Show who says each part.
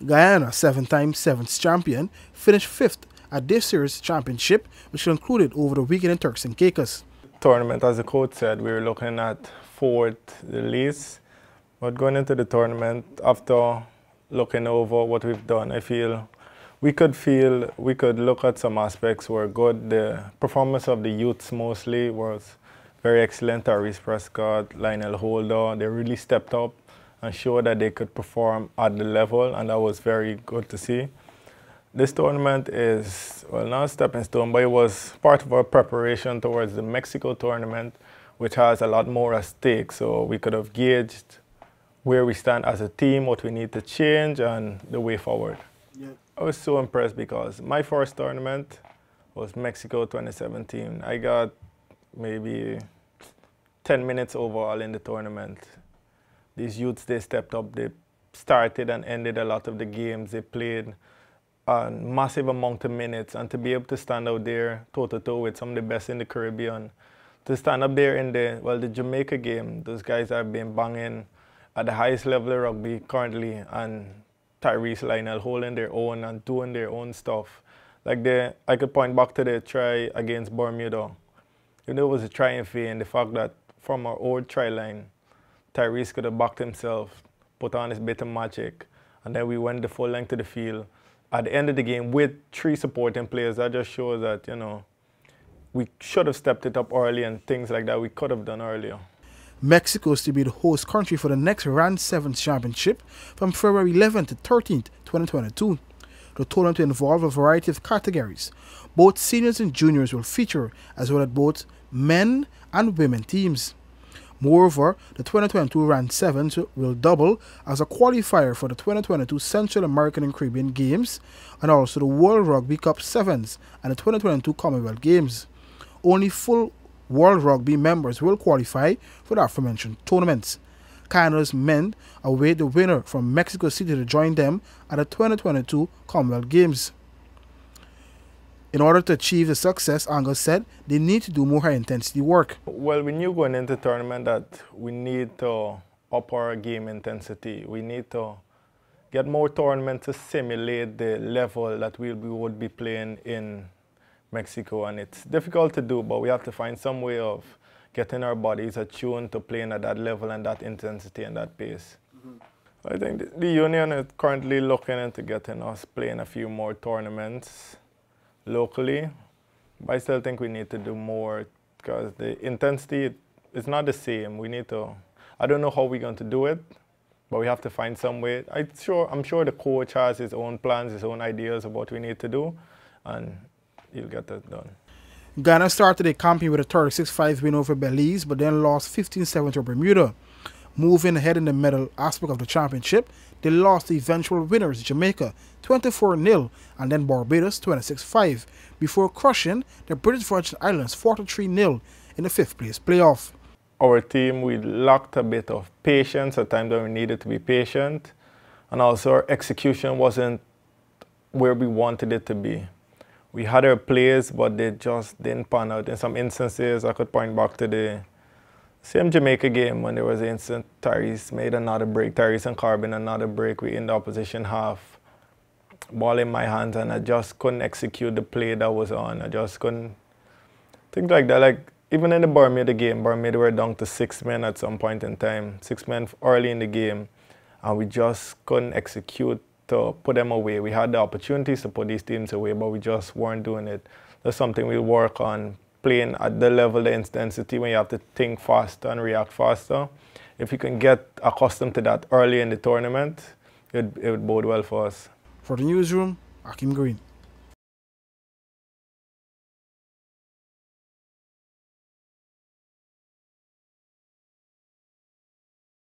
Speaker 1: Guyana, 7-time sevens champion, finished 5th at this series championship, which concluded over the weekend in Turks and Caicos.
Speaker 2: Tournament, as the coach said, we were looking at 4th the least. But going into the tournament, after looking over what we've done, I feel we could look at some aspects were good. The performance of the youths mostly was very excellent. Tyrese Prescott, Lionel Holder, they really stepped up and showed that they could perform at the level, and that was very good to see. This tournament is, well, not a stepping stone, but it was part of our preparation towards the Mexico tournament, which has a lot more at stake. So we could have gauged where we stand as a team, what we need to change, and the way forward. Yeah. I was so impressed because my first tournament was Mexico 2017. I got maybe 10 minutes overall in the tournament. These youths, they stepped up, they started and ended a lot of the games. They played a massive amount of minutes, and to be able to stand out there toe-to-toe with some of the best in the Caribbean, to stand up there in the Jamaica game, those guys have been banging at the highest level of rugby currently, and Tyrese, Lionel holding their own and doing their own stuff. Like I could point back to the try against Bermuda. You know, it was a try in vain, the fact that from our old try line, Tyrese could have backed himself, put on his bit of magic, and then we went the full length of the field. At the end of the game, with 3 supporting players, that just shows that, you know, we should have stepped it up early, and things like that we could have done earlier.
Speaker 1: Mexico is to be the host country for the next Round 7 championship from February 11th to 13th, 2022. The tournament will involve a variety of categories. Both seniors and juniors will feature, as well as both men and women teams. Moreover, the 2022 Round 7s will double as a qualifier for the 2022 Central American and Caribbean Games, and also the World Rugby Cup 7s and the 2022 Commonwealth Games. Only full World Rugby members will qualify for the aforementioned tournaments. Canada's men await the winner from Mexico City to join them at the 2022 Commonwealth Games. In order to achieve the success, Angus said they need to do more high-intensity work.
Speaker 2: Well, we knew going into the tournament that we need to up our game intensity. We need to get more tournaments to simulate the level that we would be playing in Mexico. And it's difficult to do, but we have to find some way of getting our bodies attuned to playing at that level and that intensity and that pace. I think the union is currently looking into getting us playing a few more tournaments locally, but I still think we need to do more because the intensity is not the same. We need to, I don't know how we're going to do it, but we have to find some way. I'm sure the coach has his own plans, his own ideas of what we need to do, and he'll get that done.
Speaker 1: Ghana started their campaign with a 36-5 win over Belize, but then lost 15-7 to Bermuda. Moving ahead in the medal aspect of the championship, they lost the eventual winners Jamaica 24-0 and then Barbados 26-5 before crushing the British Virgin Islands 43-0 in the 5th place playoff.
Speaker 2: Our team, we lacked a bit of patience at times when we needed to be patient, and also our execution wasn't where we wanted it to be. We had our plays, but they just didn't pan out. In some instances, I could point back to the same Jamaica game when there was an instant Tyrese made another break, Tyrese and Carbon another break. We in the opposition half, ball in my hands, and I just couldn't execute the play that was on. I just couldn't, things like that. Like even in the Bermuda game, Bermuda were down to 6 men at some point in time, 6 men early in the game, and we just couldn't execute to put them away. We had the opportunities to put these teams away, but we just weren't doing it. That's something we'll work on, playing at the level, the intensity, when you have to think faster and react faster. If you can get accustomed to that early in the tournament, it would bode well for us.
Speaker 1: For the newsroom, Akim Green.